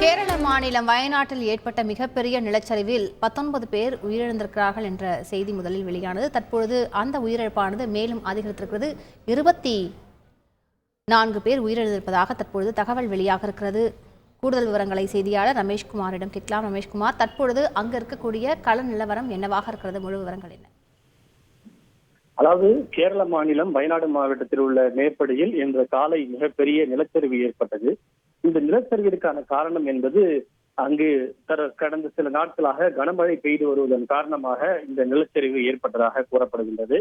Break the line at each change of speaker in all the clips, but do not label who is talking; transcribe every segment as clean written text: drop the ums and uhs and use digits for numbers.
கேரள மாநிலம் வயநாட்டில் ஏற்பட்ட மிகப்பெரிய நிலச்சரிவில் 19 பேர் உயிரிழந்திருக்கிறார்கள் என்ற செய்தி முதலில் வெளியானது. தற்பொழுது அந்த உயிரிழப்பானது மேலும் அதிகரித்திருக்கிறது. 24 பேர் உயிரிழந்திருப்பதாக தற்பொழுது தகவல் வெளியாக இருக்கிறது. கூடுதல் விவரங்களை செய்தியாளர் ரமேஷ்குமாரிடம் கேட்கலாம். ரமேஷ்குமார், தற்பொழுது அங்கு இருக்கக்கூடிய கள நிலவரம் என்னவாக இருக்கிறது? முழு விவரங்கள் என்ன?
அதாவது கேரள மாநிலம் வயநாடு மாவட்டத்தில் உள்ள மேற்படியில் இன்று காலை மிகப்பெரிய நிலச்சரிவு ஏற்பட்டது. இந்த நிலச்சரிவிற்கான காரணம் என்பது அங்கு கடந்த சில நாட்களாக கனமழை பெய்து வருவதன் காரணமாக இந்த நிலச்சரிவு ஏற்பட்டதாக கூறப்படுகின்றது.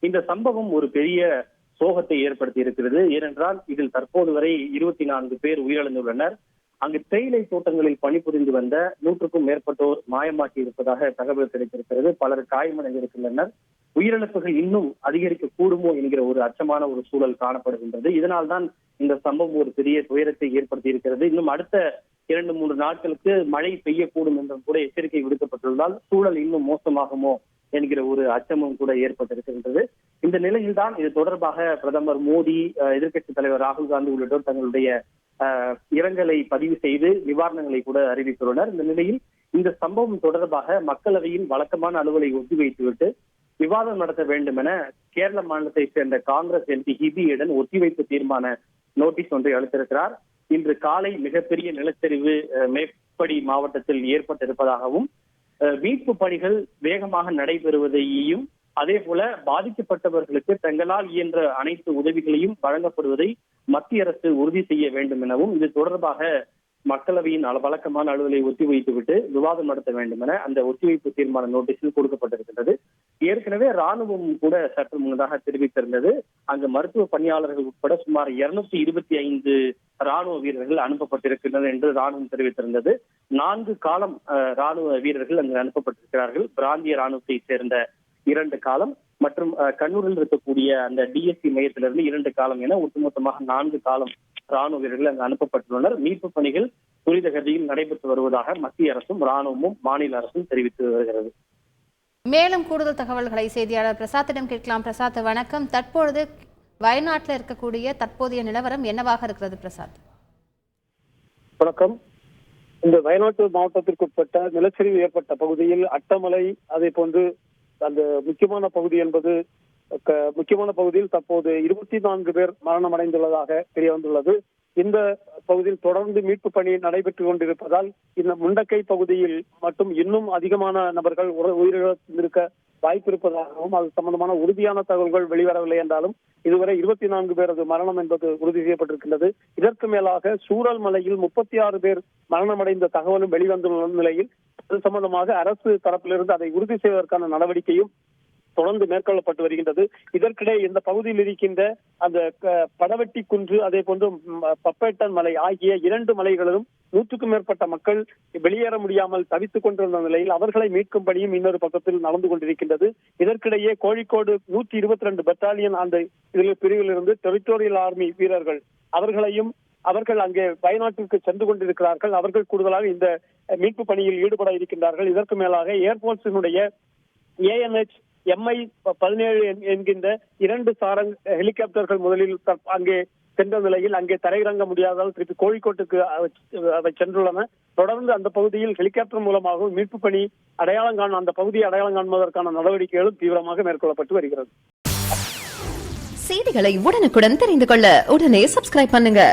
இந்த சம்பவம் ஒரு பெரிய சோகத்தை ஏற்படுத்தி இருக்கிறது. ஏனென்றால் இதில் தற்போது வரை 24 பேர் உயிரிழந்துள்ளனர். அங்கு தேயிலை தோட்டங்களில் பணிபுரிந்து வந்த 100க்கும் மேற்பட்டோர் மாயமாக்கி இருப்பதாக தகவல் கிடைத்திருக்கிறது. பலர் காயமடைந்திருக்கின்றனர். உயிரிழப்புகள் இன்னும் அதிகரிக்க கூடுமோ என்கிற ஒரு அச்சமான ஒரு சூழல் காணப்படுகின்றது. இதனால் தான் இந்த சம்பவம் ஒரு பெரிய துயரத்தை ஏற்படுத்தி இருக்கிறது. இன்னும் அடுத்த 2-3 நாட்களுக்கு மழை பெய்யக்கூடும் என்றும் கூட எச்சரிக்கை விடுக்கப்பட்டுள்ளதால் சூழல் இன்னும் மோசமாகுமோ என்கிற ஒரு அச்சமும் கூட ஏற்பட்டிருக்கின்றது. இந்த நிலையில்தான் இது தொடர்பாக பிரதமர் மோடி, எதிர்க்கட்சித் தலைவர் ராகுல் காந்தி உள்ளிட்டோர் தங்களுடைய இரங்கலை பதிவு செய்து நிவாரணங்களை கூட அறிவித்துள்ளனர். இந்த நிலையில் இந்த சம்பவம் தொடர்பாக மக்களவையில் வழக்கமான அலுவலை ஒத்திவைத்துவிட்டு விவாதம் நடத்த வேண்டும் என கேரள மாநிலத்தை சேர்ந்த காங்கிரஸ் எம்பி ஹிபியுடன் ஒத்திவைப்பு தீர்மான நோட்டீஸ் ஒன்றை அளித்திருக்கிறார். இன்று காலை மிகப்பெரிய நிலச்சரிவு மேற்படி மாவட்டத்தில் ஏற்பட்டிருப்பதாகவும் மீட்பு பணிகள் வேகமாக நடைபெறுவதையும் அதே போல பாதிக்கப்பட்டவர்களுக்கு தங்களால் இயன்ற அனைத்து உதவிகளையும் வழங்கப்படுவதை மத்திய அரசு உறுதி செய்ய வேண்டும் எனவும் இது தொடர்பாக மக்களவையின் வழக்கமான அலுவலை ஒத்திவைத்துவிட்டு விவாதம் நடத்த வேண்டும் என அந்த ஒத்திவைப்பு தீர்மான நோட்டீஸில் கொடுக்கப்பட்டிருக்கின்றது. ஏற்கனவே ராணுவம் கூட சற்று முன்னதாக தெரிவித்திருந்தது. அங்கு மருத்துவ பணியாளர்கள் உட்பட சுமார் 225 ராணுவ வீரர்கள் அனுப்பப்பட்டிருக்கின்றனர் என்று ராணுவம் தெரிவித்திருந்தது. 4 காலம் ராணுவ வீரர்கள் அங்கு அனுப்பப்பட்டிருக்கிறார்கள். பிராந்திய ராணுவத்தை சேர்ந்த 2 காலம் மற்றும் கண்ணூரில் இருக்கக்கூடிய அந்த டிஎஸ்சி மையத்திலிருந்து 2 காலம் என ஒட்டுமொத்தமாக 4 காலம் ராணுவ வீரர்கள் அங்கு அனுப்பப்பட்டுள்ளனர். மீட்பு பணிகள் துரித கதியில் நடைபெற்று வருவதாக மத்திய அரசும் ராணுவமும் மாநில அரசும் தெரிவித்து வருகிறது.
மேலும் கூடுதல் தகவல்களை செய்தியாளர் பிரசாத்திடம் கேட்கலாம். பிரசாத், வணக்கம். தற்பொழுது வயநாட்டில் இருக்கக்கூடிய தற்போதைய நிலவரம் என்னவாக இருக்கிறது? பிரசாத்,
வணக்கம். இந்த வயநாட்டு மாவட்டத்திற்குட்பட்ட நிலச்சரிவு ஏற்பட்ட பகுதியில் அட்டமலை, அதே போன்று அந்த முக்கியமான பகுதியில் தற்போது 24 பேர் மரணம் அடைந்துள்ளதாக தெரிய வந்துள்ளது. இந்த பகுதியில் தொடர்ந்து மீட்பு பணி நடைபெற்றுக் கொண்டிருப்பதால் இந்த முண்டக்கை பகுதியில் மட்டும் இன்னும் அதிகமான நபர்கள் உயிரிழந்திருக்க வாய்ப்பு இருப்பதாகவும் அது சம்பந்தமான உறுதியான தகவல்கள் வெளிவரவில்லை என்றாலும் இதுவரை 24 பேரது மரணம் என்பது உறுதி செய்யப்பட்டிருக்கின்றது. இதற்கு மேலாக சூரல் மலையில் 36 பேர் மரணமடைந்த தகவலும் வெளிவந்துள்ள நிலையில் அது சம்பந்தமாக அரசு தரப்பிலிருந்து அதை உறுதி செய்வதற்கான நடவடிக்கையும் தொடர்ந்து மேற்கொள்ளப்பட்டு வருகின்றது. இதற்கிடையே இந்த பகுதியில் இருக்கின்ற அந்த படவெட்டி குன்று, அதே போன்று பப்பேட்டன் மலை ஆகிய 2 மலைகளிலும் 100க்கும் மேற்பட்ட மக்கள் வெளியேற முடியாமல் தவித்துக் கொண்டிருந்த நிலையில் அவர்களை மீட்கும் பணியும் இன்னொரு பக்கத்தில் நடந்து கொண்டிருக்கின்றது. இதற்கிடையே கோழிக்கோடு 122 பெட்டாலியன் அந்த பிரிவிலிருந்து டெரிட்டோரியல் ஆர்மி வீரர்கள் அவர்கள் அங்கே வயநாட்டிற்கு சென்று கொண்டிருக்கிறார்கள். அவர்கள் கூடுதலாக இந்த மீட்பு பணியில் ஈடுபட இருக்கின்றார்கள். இதற்கு மேலாக ஏர்போர்ட்ஸினுடைய ANH MI-17 என்கின்ற 2 சாரங் ஹெலிகாப்டர்கள் முதலில் அங்கே சென்ற நிலையில் அங்கே தரையிறங்க முடியாததால் திருப்பி கோழிக்கோட்டுக்கு அவை சென்றுள்ளன. தொடர்ந்து அந்த பகுதியில் ஹெலிகாப்டர் மூலமாக மீட்பு பணி அந்த பகுதியை அடையாளம் காண்பதற்கான நடவடிக்கைகளும் தீவிரமாக மேற்கொள்ளப்பட்டு வருகிறது.
செய்திகளை உடனுக்குடன் தெரிந்து கொள்ள உடனே சப்ஸ்கிரைப் பண்ணுங்க.